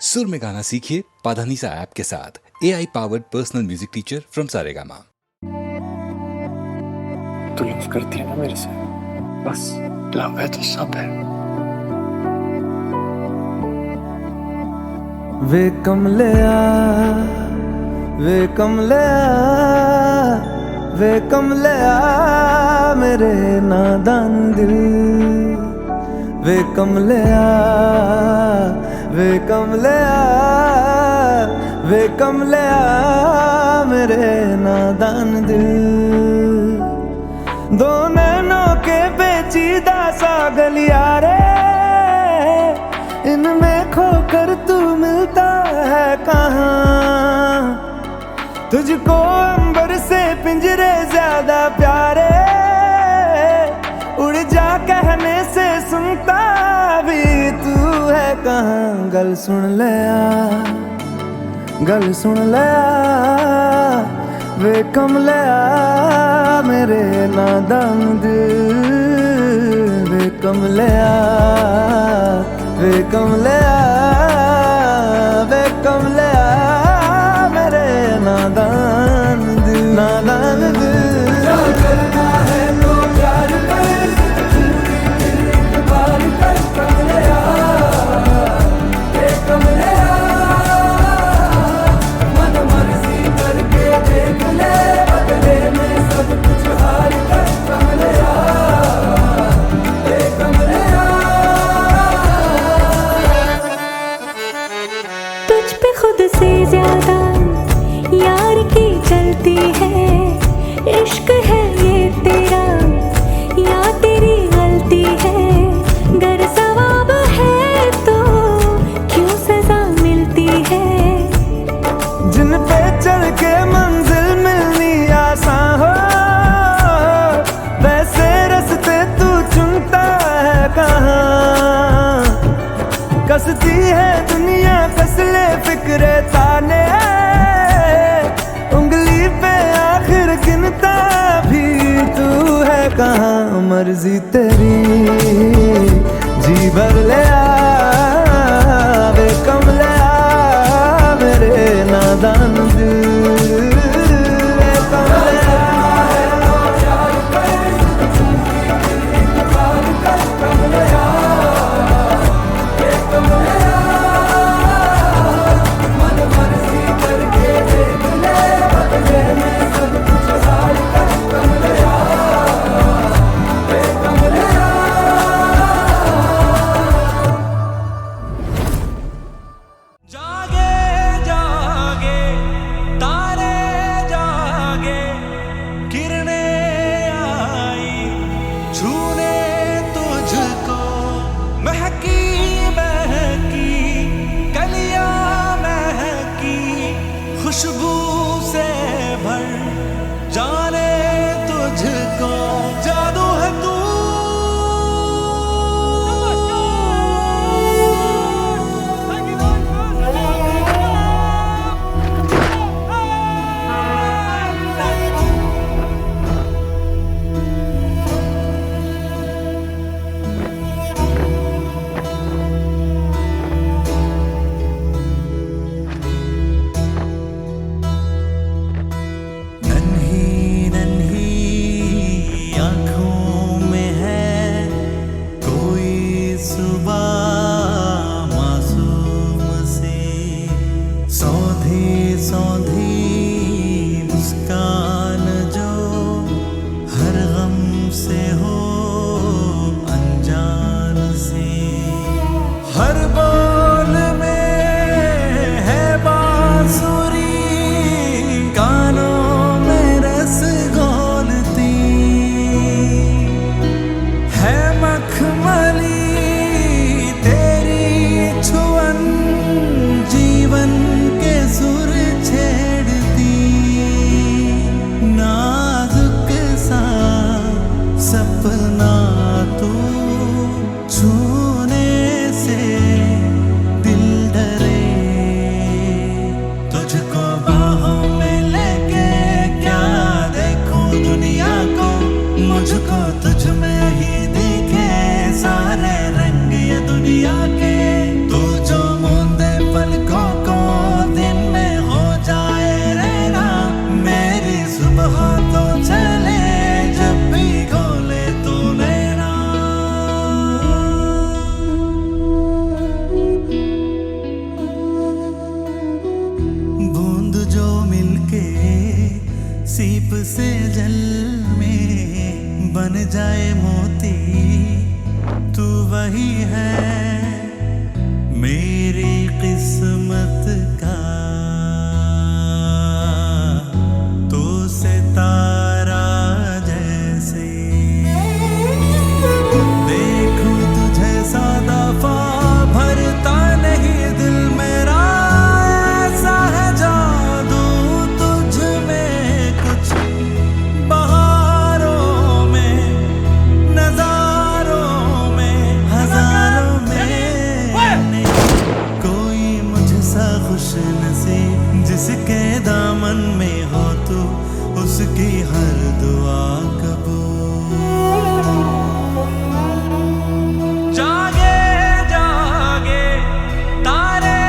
सुर में गाना सीखिए पाधानीसा ऐप के साथ। AI powered personal music teacher from Saregama. तू लव करती है ना मेरे से? बस लव है तो सब है। वे कमलिया, वे कमलिया, वे कमलिया मेरे नादान दिल। वे कमलिया, वे कमलिया, वे कमलिया मेरे नादान दिल। दो नैनों के पेचीदा सा गलियारे, इनमें खोकर तू मिलता है कहाँ? तुझको अंबर से पिंजरे ज्यादा प्यारे, उड़ जा कहने से सुनता भी तू है कहाँ? गल सुन ले आ, गल सुन ले आ, वे कमलिया मेरे नादान दिल। वे कमलिया, वे कमलिया, वे कमलिया मेरे नादान दिल, नादान दिल। क्या करना है तो प्यार कर, बार कर कमलिया, वे कमलिया, मन मर्जी करके देख ले, बदले में सब कुछ हार कर कमलिया, वे कमलिया। तुझ पे खुद से ज्यादा यार की चलती है, इश्क है ये तेरा या तेरी गलती है? गर सवाब है तो क्यों सजा मिलती है? जिन पे चल के मंजिल मिलनी आसान हो, वैसे रास्ते तू चुनता है कहाँ? कसती है दुनिया कसले फिक्रे ताने, उंगली पे आखिर गिनता भी तू है कहाँ? मर्जी तेरी जी भर ले आ, वे कमलिया मेरे नादान दिल। वे कमलिया, कमलिया, वे कमलिया, मन मर्जी करके देख ले, बदले में सब कुछ हार कर कमलिया, वे कमलिया। जागे जागे तारे जागे, किरणें आई छूने तुझको, महकी महकी कलियां महकी, खुशबू से भर जाने तुझको, जादू है तू। नन्ही नन्ही आँखों में है कोई सुबह मासूम सी, सौंधी सौंधी मुस्कान जो हर गम से हो अनजान सी, हर बोल में है बांसुरी, कानों में रस घोलती है मखमली, तेरी छुअन जीवन के सुर छेड़ नहीं है मेरी किस्मत का, तो सितारा जैसे देखूं तुझे सौ दफा भरता नहीं दिल मेरा, ऐसा है जादू तुझ में कुछ बहारों में, नजारों में, हजारों में कोई मुझसा खुश नसीब जिसके दामन में हो तू, उसकी हर दुआ कबूल। जागे जागे तारे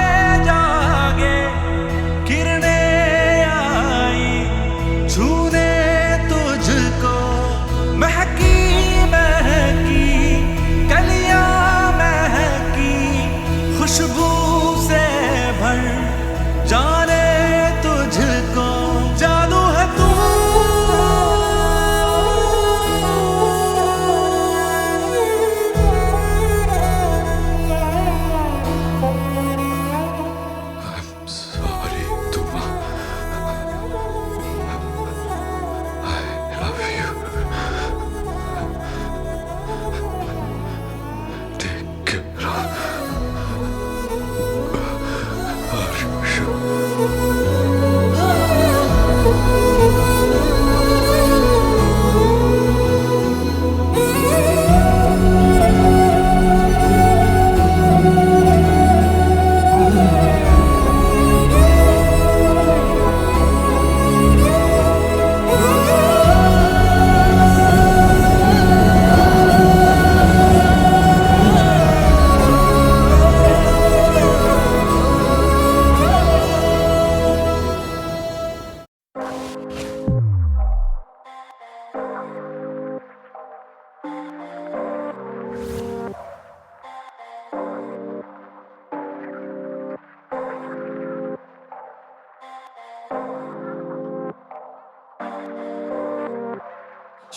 जागे, किरणें आई छूने तुझको, महकी महकी कलियां महकी, खुशबू से भर जाने तुझको, जादू है तू। Sorry, Tuma. I love you. Take care of Harsha.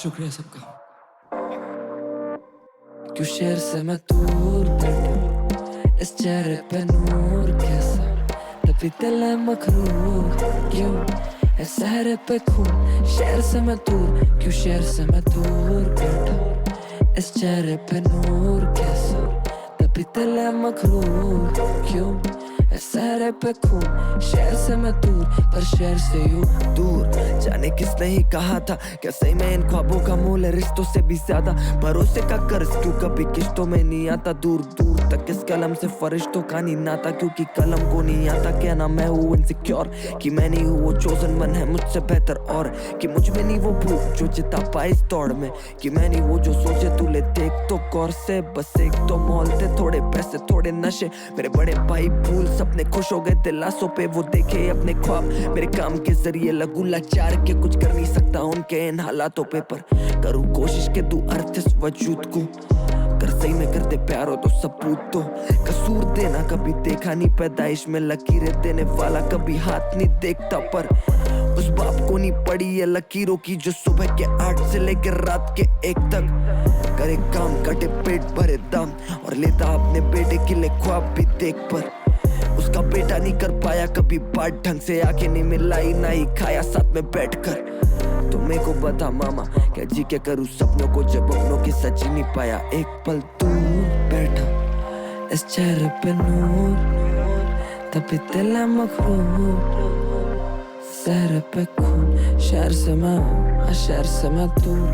शुक्रिया सबका। क्यों शहर से मैं दूर बैठा, इस चेहरे पे नूर कैसा, तभी दिल है मखरूर, क्यों है सहरे पे खून। शहर से मैं दूर, क्यों शहर से मैं दूर बैठा, इस चेहरे पे नूर कैसा, तभी दिल है मखरूर, क्यों है सहरे पे खून। शहर से मैं दूर, पर शहर से यूं दूर, जाने किसने ही कहा था कैसे मैं इन ख्वाबों का मोल है रिश्तों से भी ज्यादा, भरोसे का कर्ज क्यों कभी किश्तों में नहीं आता, दूर दूर तक इस कलम से फरिश्तों का नहीं नाता, क्योंकि कलम को नहीं आता कहना मैं हूँ इनसिक्योर, कि मैं नहीं हूँ वो चोजन वन है मुझसे बेहतर, और कि मुझ में नहीं वो भूख जो जिता पाए इस दौड़ में, कि मैं नहीं वो जो सोचे तू ले देख तो गौर से, बस एक तो मॉल थे थोड़े पैसे थोड़े नशे, मेरे बड़े भाई भूल सपने खुश हो गए दिलासों पे, वो देखे अपने ख्वाब मेरे काम के जरिए, लगू लाचार के कुछ कर नहीं सकता उनके इन हालातों पे, पर करूँ कोशिश के तू अर्थ इस वजूद को, कर सही में कर दे प्यार हो तो सबूत तो, कसूर देना कभी देखा नहीं पैदाइश में, लकीरें देने वाला कभी हाथ नहीं देखता, पर उस बाप को नहीं पड़ी ये लकीरों की जो सुबह के 8 से लेकर रात के 1 तक करे काम, कटे पेट भरे दम, और लेता अपने बेटे के लिए ख्वाब भी देख, पर उसका बेटा नहीं कर पाया कभी बात ढंग से, आके नहीं मिलाई ना ही खाया साथ में बैठकर। तो मेरे को बता मामा क्या जी क्या करूँ सपनों को जब अपनों की सच ही नहीं पाया, एक पल दूर बैठा इस चेहरे पे नूर, तभी दिल है मखरूर, शहर पे खून। शहर से मैं दूर,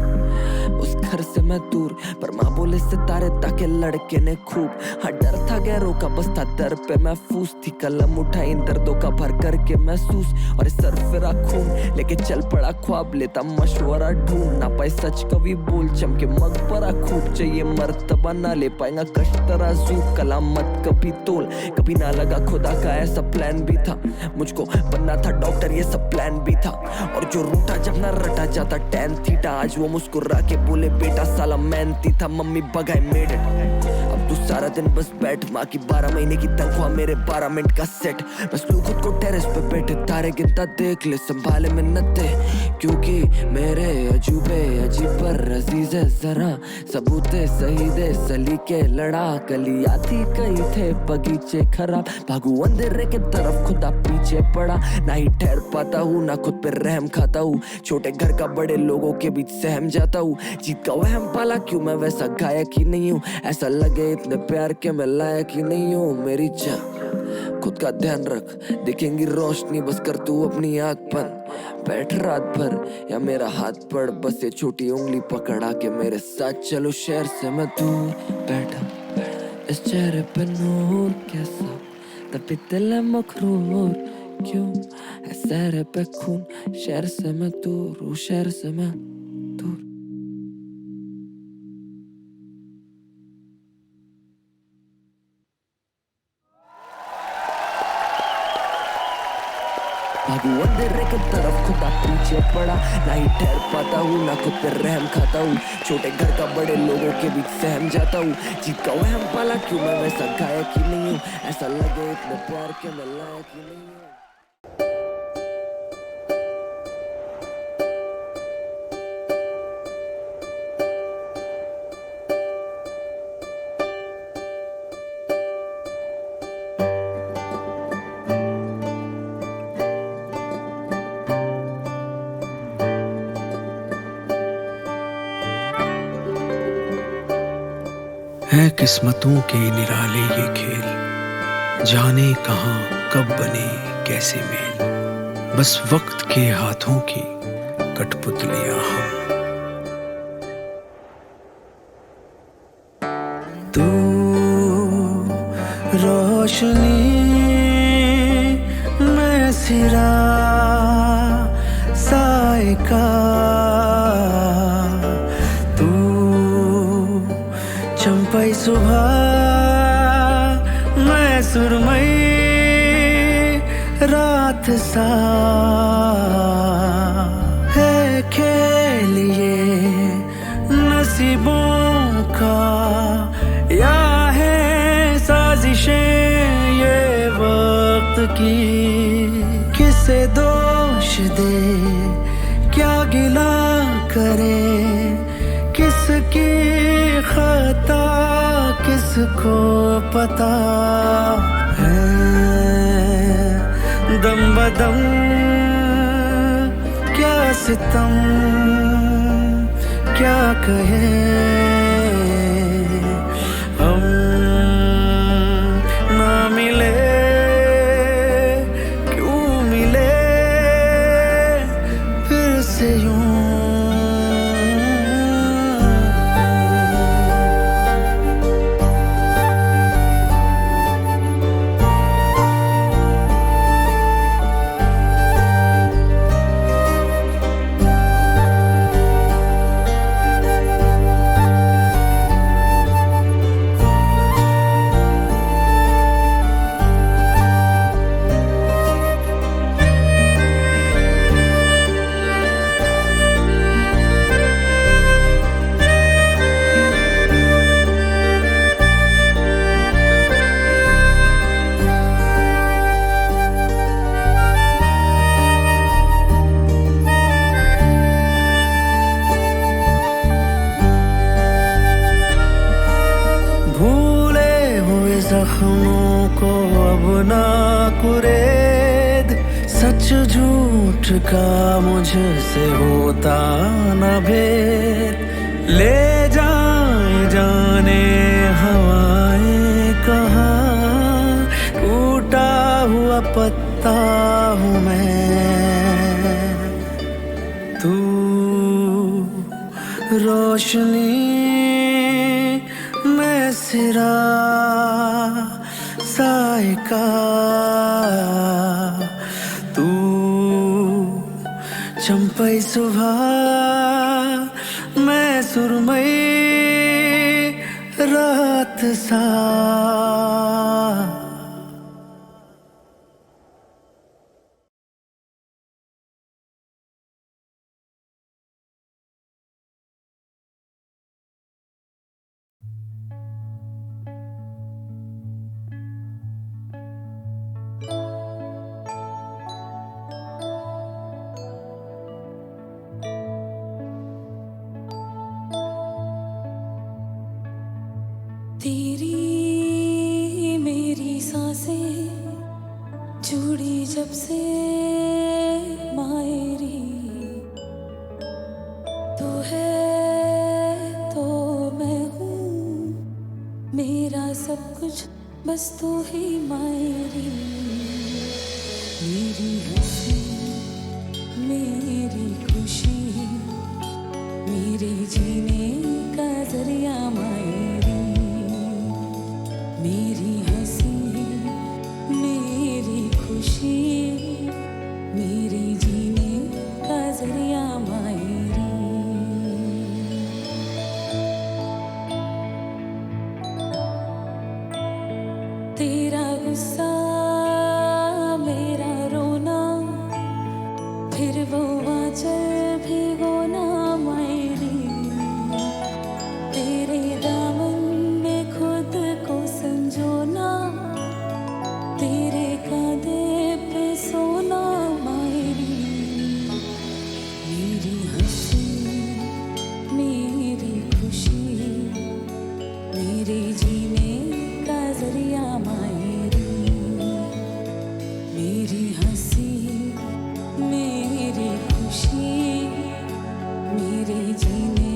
उस घर से मैं दूर, पर माँ बोले सितारे ताके लड़के ने खूब, हाँ डर था गैरों का बस था दर पे महफूज थी, कलम उठाई इन दर्दों का भर करके महसूस, और इस सर फिरा खून लेके चल पड़ा ख्वाब, लेता मशवरा ढूंढ ना पाए सच कभी बोल, चमके मकबरा खूब चाहिए मर्तबा ना ले पाएगा कश तराजू, कलाम मत कभी तोल, कभी ना लगा खुदा का ऐसा प्लान भी था, मुझको बनना था डॉक्टर ये सब प्लान भी था, और जो रूठा जब ना रटा जाता tan थीटा, आज वो मुस्कुरा के बोले बेटा साला मेहनती था, मम्मी बगाए मेड इट, अब तू सारा दिन बस बैठ, माँ की 12 महीने की तनख्वाह मेरे 12 मिनट का सेट। बस लू खुद को टेरेस पे बैठे तारे गिनता देख ले, संभाले मिन्नते क्योंकि मेरे अजूबे अजीब पर अजीज है जरा। सबूते सही दे सलीके लड़ा, गलियां थी कई थे बगीचे खराब। भागू अंधेरे के तरफ खुदा पीछे पड़ा, ना ही ठहर पाता हूँ ना खुद पे रहम खाता हूँ। छोटे घर का बड़े लोगों के बीच सहम जाता हूँ, जीत का वहम पाला क्यों मैं वैसा गायक ही नहीं हूँ। ऐसा लगे इतने प्यार के मैं लायक ही नहीं हूँ। मेरी जान खुद का ध्यान रख, दिखेंगी रोशनी बस कर तू अपनी आँख बंद। बैठ रात भर या मेरा हाथ पड़, बस ये छोटी उंगली पकड़ा के मेरे साथ चलो। शहर से मैं दूर बैठा, इस चेहरे पे नूर कैसा, तभी दिल है मखरूर क्यों है सहरे पे खून। शहर से मैं दूर हूँ, शहर से मैं दूर। भागू अंधेरे की तरफ खुदा पीछे पड़ा, ना ही ठहर पाता हूँ ना खुद पे रहम खाता हूँ। छोटे घर का बड़े लोगों के बीच सहम जाता हूँ, जीत का वहम पाला क्यों मैं वैसा गायक ही नहीं हूँ। ऐसा लगे इतने प्यार के मैं लायक ही नहीं हूँ। है किस्मतों के निराले ये खेल, जाने कहाँ कब बने कैसे मेल। बस वक्त के हाथों की कठपुतलियां हम। तू रोशनी मैं सिरा साए का, तू चंपई सुबह मैं सुरमई रात सा। है खेल ये नसीबों का या है साजिशें ये वक्त की। किसे दोष दे क्या गिला करे, किसकी खता किसको पता है। दम बदम क्या सितम क्या कहे हम ना मिले क्यों मिले फिर से यूं। जख्मों को अब ना कुरेद, सच झूठ का मुझसे होता न भेद। ले जाए जाने हवाएं कहाँ, टूटा हुआ पत्ता हूँ मैं। तू रोशनी मैं सिरा साए का, तू चंपई सुबह मैं सुरमई रात सा। जब से मायरी तू है तो मैं हूँ, मेरा सब कुछ बस तू ही मायरी। मेरी हंसी मेरी खुशी मेरे जीने का जरिया मायरी। मेरी हंसी मेरी खुशी मेरे जीने का जरिया मायरी। तेरा गुस्सा मेरा रोना फिर वो आंचल भिगोना मायरी। तेरे दामन में खुद को संजोना, तेरे कांधे पे सोना मायरी। मेरी हंसी मेरी खुशी मेरे जीने का जरिया मायरी। मेरी हंसी मेरी खुशी मेरे जीने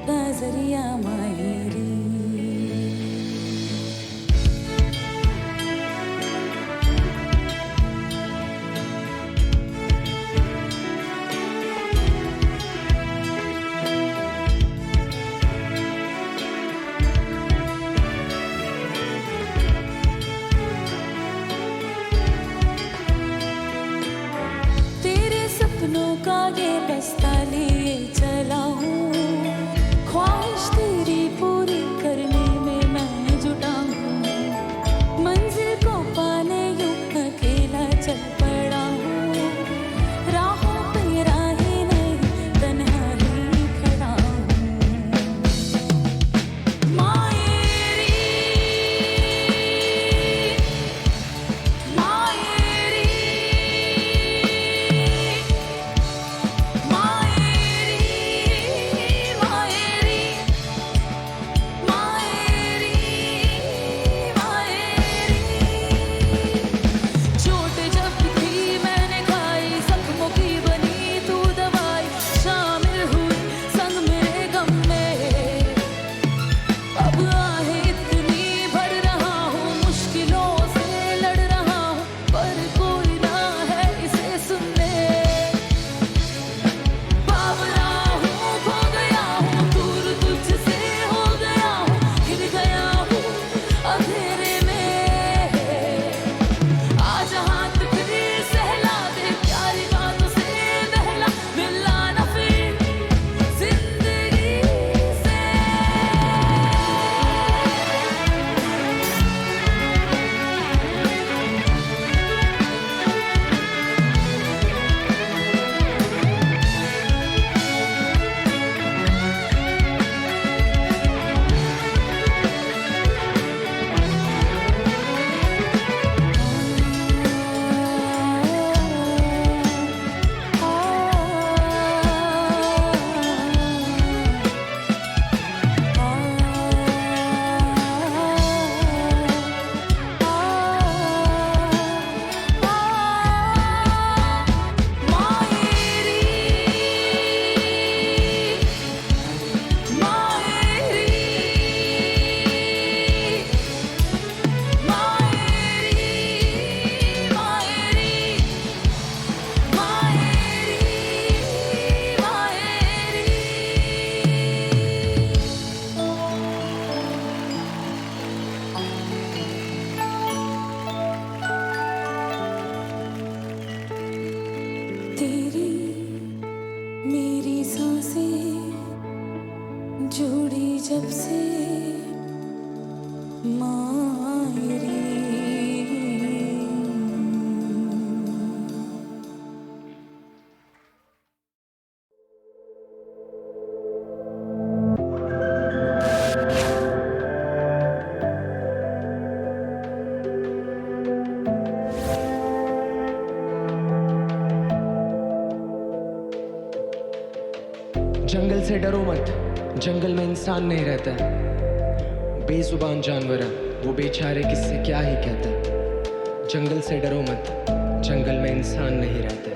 का जरिया मायरी। तेरे सपनों का ये बस्ता लिए चला हूँ, ख्वाहिश तेरी पूरी करने में मैं जुटा हूँ। मंजिल को पाने यूं अकेला चल पड़ा हूँ, राहों पे राहें नहीं तन्हा ही खड़ा हूँ। मायरी मायरी चोट जब थी मैंने खाई, जख्मों की बनी तू दवाई, शामिल हुई संग मेरे गम में। अब आहें इतनी भर रहा हूँ, मुश्किलों से लड़ रहा हूँ, पर कोई ना है इसे सुनने। बावरा हूँ खो गया हूँ, दूर तुझसे हो गया हूँ, गिर गया हूँ अंधेरे में। आज हाथ फिर सहला दे, प्यारी बातों से बहला, मिला ना फिर जिंदगी से। तेरी मेरी सांसें जुड़ी जब से मायरी। जंगल से डरो मत, जंगल में इंसान नहीं रहता है। बेजुबान जानवर है वो, बेचारे किससे क्या ही कहता है। जंगल से डरो मत, जंगल में इंसान नहीं रहते।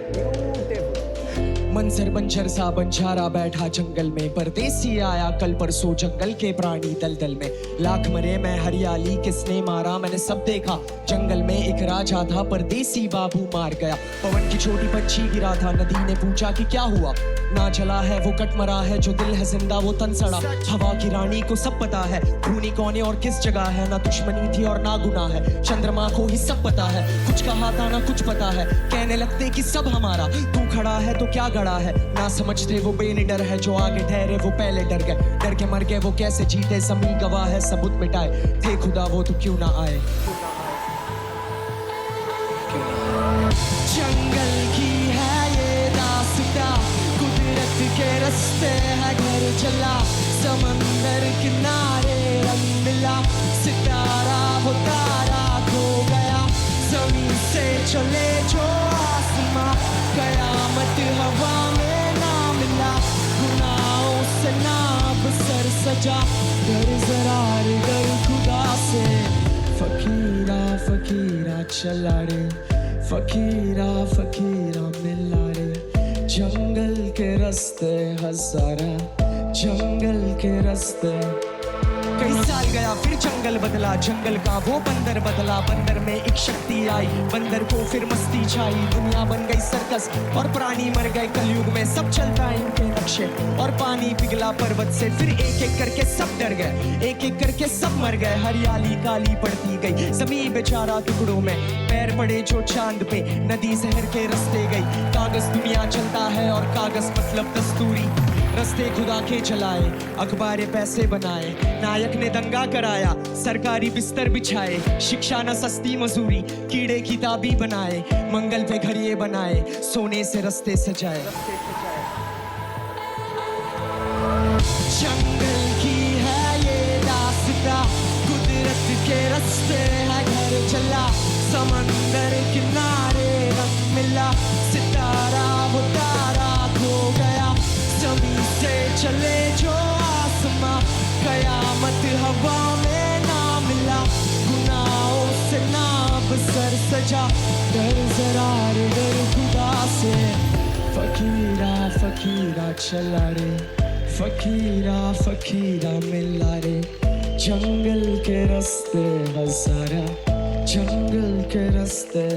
मंजर बंजर सा बंजारा बैठा जंगल में, परदेसी आया कल परसों जंगल के प्राणी दलदल में। लाख मरे मैं हरियाली किसने मारा, मैंने सब देखा जंगल में एक राजा था, परदेसी बाबू मार गया। पवन की छोटी पंछी गिरा था, नदी ने पूछा कि क्या हुआ, ना जला है वो कट मरा है, जो दिल है जिंदा वो तन सड़ा। हवा की रानी को सब पता है, खूनी कौन है और किस जगह है, ना दुश्मनी थी और ना गुनाह है। चंद्रमा को ही सब पता है, कुछ कहा था ना कुछ पता है, कहने लगते कि सब हमारा, तू खड़ा है तो क्या गड़ा है। ना समझते वो बेनिडर है, जो आगे ठहरे वो पहले डर गए। डर के मर गए वो कैसे जीते, ज़मीं गवाह है सबूत मिटाए, थे खुदा वो तो क्यों ना आए। जंगल की है ये रास्ता, कुदरत के रास्ते है घर चला, समंदर किनारे रंग मिला, सितारा वो तारा खो गया, जमीन से चले जो आसमां, कयामत हवा में ना मिला, गुनाहों से नाप सर सजा, डर जरार डर खुदा से। फकीरा फकीरा चला रे, फकीरा फकीरा मिला रे, जंगल के रास्ते हजारा, जंगल के रास्ते। कई साल गया फिर जंगल बदला, जंगल का वो बंदर बदला, बंदर में एक शक्ति आई, बंदर को फिर मस्ती छाई, दुनिया बन गई सर्कस और प्राणी मर गए कलयुग में, सब चलता है इनके नक्शे, और पानी पिघला पर्वत से, फिर एक एक करके सब डर गए, एक एक करके सब मर गए, हरियाली काली पड़ती गई, जमीन बेचारा टुकड़ों में, पैर पड़े जो चांद पे, नदी शहर के रास्ते गई, कागज दुनिया चलता है और कागज मतलब दस्तूरी, रस्ते खुदा के चलाए, अखबारें पैसे बनाए, नायक ने दंगा कराया, सरकारी बिस्तर बिछाए, शिक्षा न सस्ती मजूरी, कीड़े की ताबी बनाए, मंगल पे घर ये बनाए, सोने से रस्ते सजाए। जंगल की है ये रास्ता, कुदरत के रास्ते है घर चला, समंदर किनारे रंग मिला, सितारा वो तारा खो गया, जमीन से चले जो आसमां, कयामत हवा में ना मिला, गुनाहों से नाप सर सजा, डर जरार डर खुदा से। फकीरा फकीरा चला रे, फकीरा फकीरा मिला रे, जंगल के रास्ते हजारा, जंगल के रास्ते।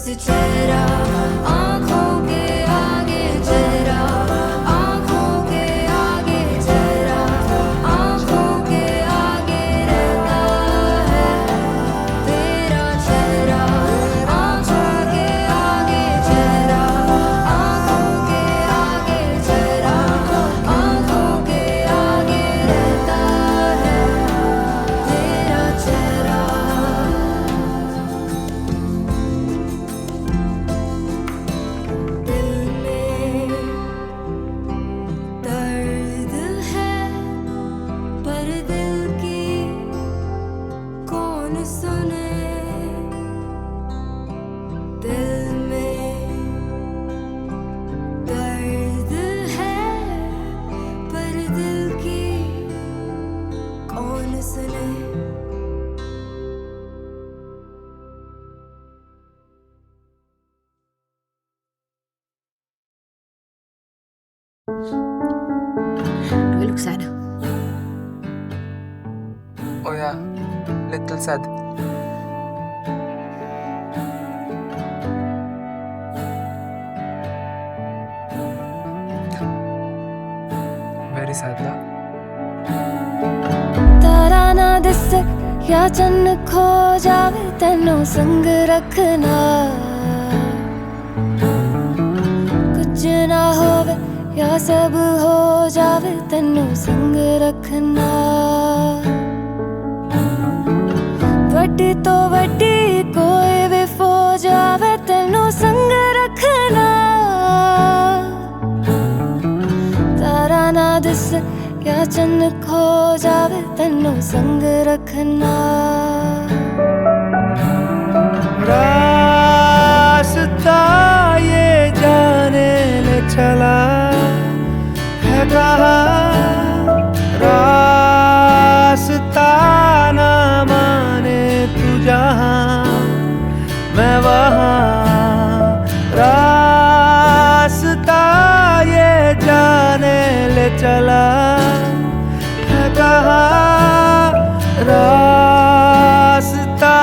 बस चेहरा आँखों के आगे चेहरा आँखों के आगे चेहरा आँखों के आगे रहता है तेरा चेहरा आँखों के आगे चेहरा आँखों के आगे चेहरा आँखों के आगे रहता है तेरा चेहरा दिल में दर्द है पर दिल की कौन सुने दिल में दर्द है पर दिल की कौन सुने Do you look sad? Oh yeah, little sad. Very sad ना? तारा ना दिस या चन्न खो जावे तेनों संग रखना कुछ ना होवे या सब हो जावे तेनों संग रखना वड्डी तो वड्डी कोई भी फो जावे तेनों संग रखना तारा ना दिस या चन्न खो जावे तेनों संग रखना रास्ता ये जाने ले चला है कहाँ रास्ता ना माने तू जहाँ मैं वहाँ रास्ता ये जाने ले चला है कहाँ रास्ता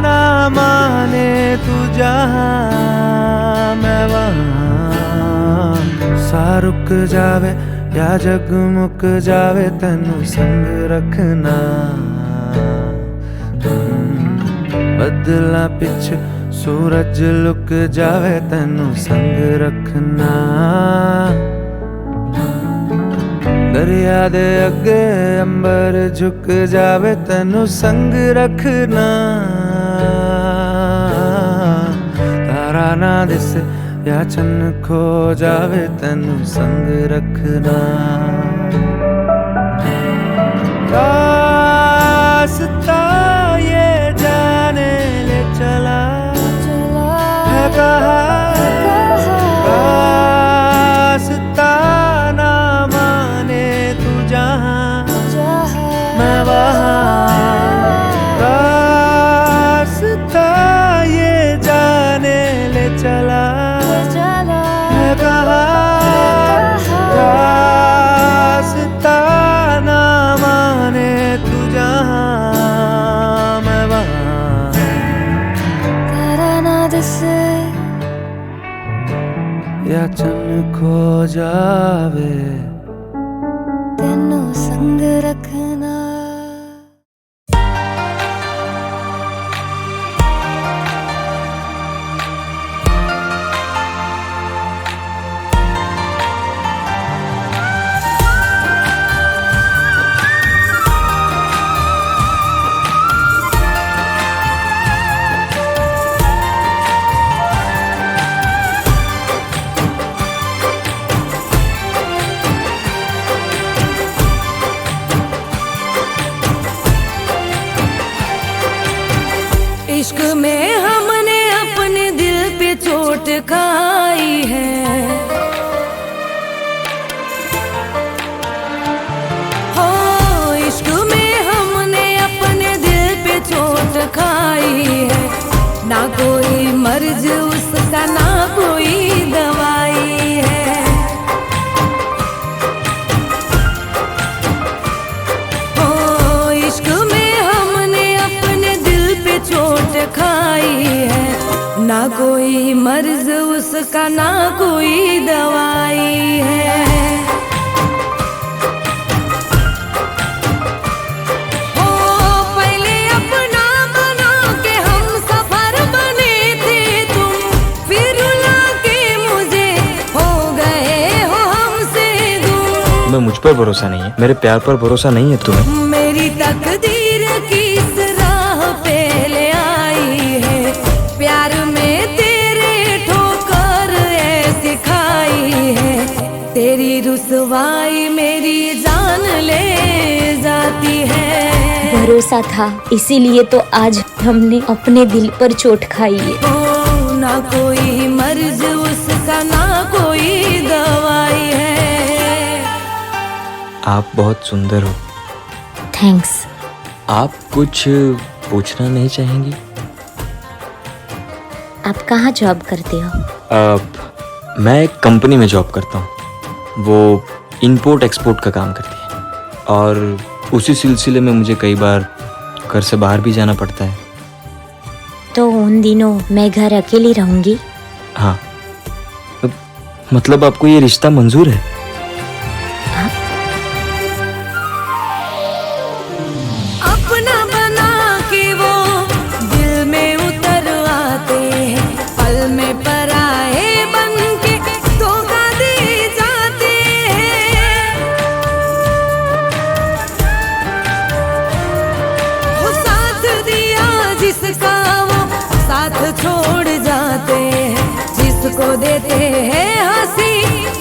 ना माने तू जहाँ मैं वहाँ सा रुक जावे या जगमुक जावे तेनू संग रखना बदला पिछ सूरज लुक जावे तेनू संग रखना दरिया दे अगे अंबर झुक जावे तेनू संग रखना तारा ना दिस या चन्न खो जावे तेनू संग रखना रास्ता ये जाने ले चला है कहाँ रास्ता ना माने तू जहाँ मैं वहाँ रास्ता ये जाने ले चला है कहाँ रास्ता ना माने तू जहाँ मैं वहाँ तारा ना दिस या चन्न खो जावे तेनों संग रखना इश्क में हमने अपने दिल पे चोट खाई है हो इश्क में हमने अपने दिल पे चोट खाई है ना कोई मर्ज उसका ना कोई दवाई है हो इश्क में हमने अपने दिल पे चोट खाई है ना कोई मर्ज उसका ना कोई दवाई है। ओ पहले अपना बना के हम सफर बने थे तुम, फिर रुला के मुझे हो गए हो हमसे दूर। मैं मुझ पर भरोसा नहीं है, मेरे प्यार पर भरोसा नहीं है तुम्हें। मेरी तकदीर किस राह पे ले आई है, प्यार में तेरे ठोकर ऐसी खाई है। तेरी रुसवाई मेरी जान ले जाती है। भरोसा था इसीलिए तो आज हमने अपने दिल पर चोट खाई है। ओ ना कोई मर्ज उसका ना कोई दवाई है। आप बहुत सुंदर हो। थैंक्स। आप कुछ पूछना नहीं चाहेंगी? आप कहाँ जॉब करते हो? मैं एक कंपनी में जॉब करता हूँ, वो इंपोर्ट एक्सपोर्ट का काम करती है और उसी सिलसिले में मुझे कई बार घर से बाहर भी जाना पड़ता है। तो उन दिनों मैं घर अकेली रहूंगी? हाँ, मतलब आपको ये रिश्ता मंजूर है? अपना बना के वो दिल में उतर आते हैं, पल में पराए बन के धोखा दे जाते हैं। वो साथ दिया जिसका वो साथ छोड़ जाते हैं, जिसको देते हैं हंसी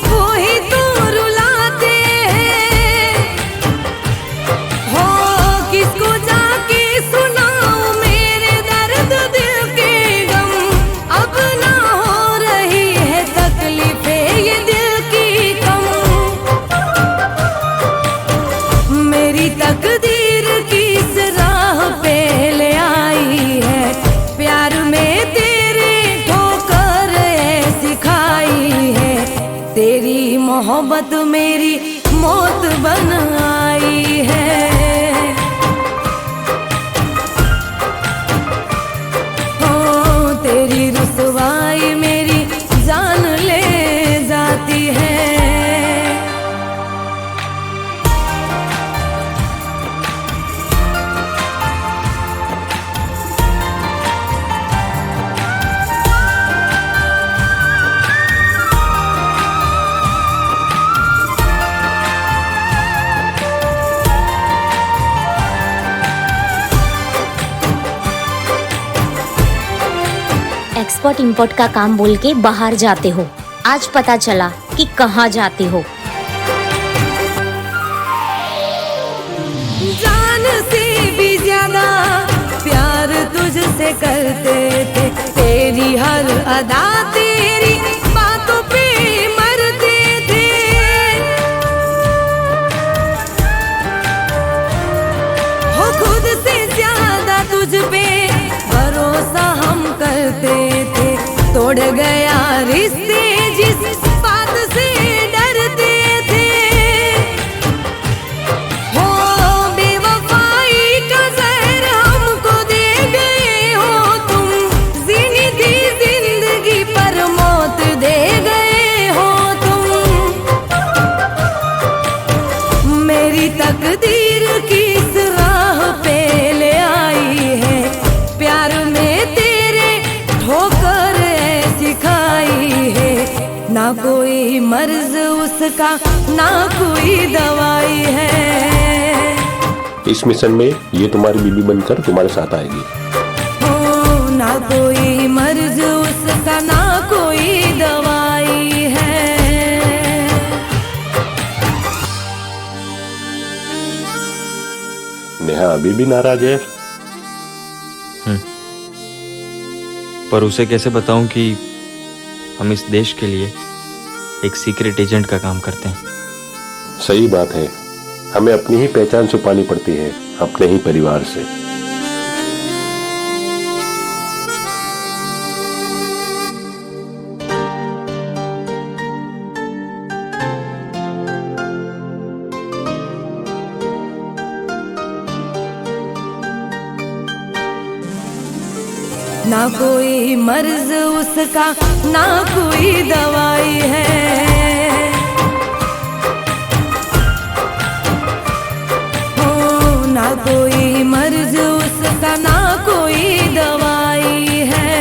वो ही तो रुलाते हैं। हो किसको जाके सुनाऊं मेरे दर्द दिल के गम, अब ना हो रही है तकलीफें ये दिल की कम। मेरी तकदीर किस राह पे ले आई है, प्यार में तेरे ठोकर ऐसी खाई है। तेरी मोहब्बत मेरी मौत बन आई है। ओ तेरी रुसवाई मेरी जान ले जाती है। एक्सपोर्ट इंपोर्ट का काम बोल के बाहर जाते हो, आज पता चला कि कहाँ जाते हो। जान से भी ज्यादा प्यार तुझसे करते थे, तेरी हर अदा तेरी बातों पे मरते थे। हो खुद से ज्यादा तुझ पे भरोसा हम करते थे, तोड़ गया रिश्ते जिस बात से डरते थे। हो बेवफाई का जहर हमको दे गए हो तुम, जीनी थी जिंदगी पर मौत दे गए हो तुम। मेरी तकदीर किस राह पे ले आई है, प्यार में तेरे ठोकर ऐसी खाई है। ना कोई मर्ज उसका ना कोई दवाई है। इस मिशन में ये तुम्हारी बीबी बनकर तुम्हारे साथ आएगी। हो ना कोई मर्ज उसका ना कोई दवाई है। नेहा अभी भी नाराज है? पर उसे कैसे बताऊं कि हम इस देश के लिए एक सीक्रेट एजेंट का काम करते हैं। सही बात है, हमें अपनी ही पहचान छुपानी पड़ती है अपने ही परिवार से। ना कोई मर्ज उसका ना कोई दवाई है, हो ना कोई मर्ज उसका ना कोई दवाई है।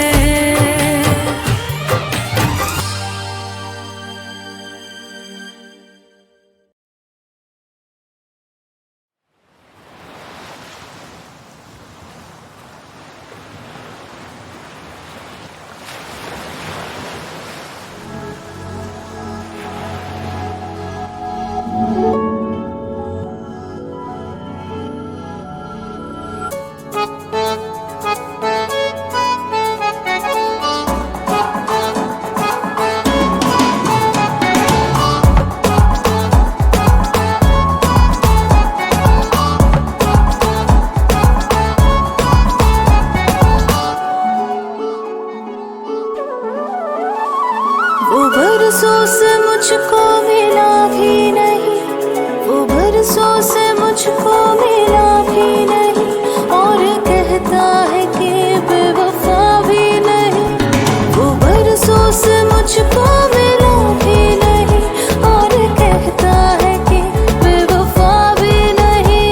वो बरसों से मुझको मिला भी नहीं, वो बरसों से मुझको मिला भी नहीं, और कहता है कि बेवफा भी नहीं। वो बरसों से मुझको मिला भी नहीं, और कहता है कि बेवफा भी नहीं।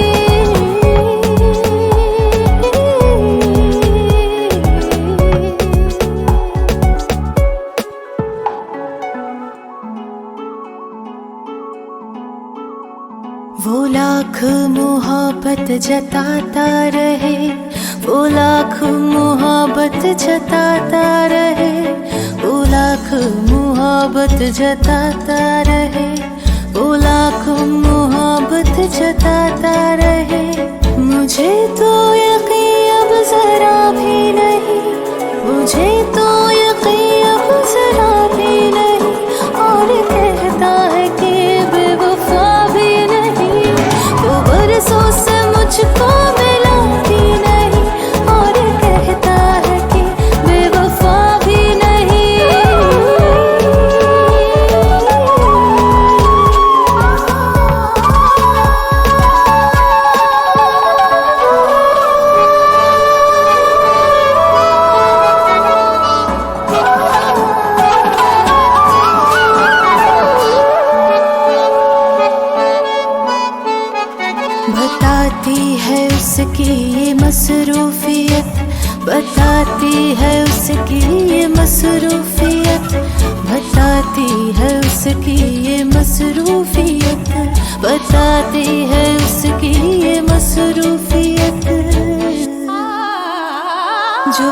वो लाख मोहब्बत जताता रहे, वो लाख मोहब्बत जताता रहे, वो लाख मोहब्बत जताता रहे, वो लाख मोहब्बत जताता रहे। मुझे तो यकीन अब जरा भी नहीं, मुझे तो यकीन अब जरा भी नहीं, और कहता है कि बेवफा भी नहीं। वो बरसों से मुझको मिला भी नहीं, और कहता है कि बेवफा भी नहीं। बताती है उसकी ये मसरूफियत, बताती है उसकी ये मसरूफियत, बताती है उसकी ये मसरूफियत, बताती है उसकी ये मसरूफियत। जो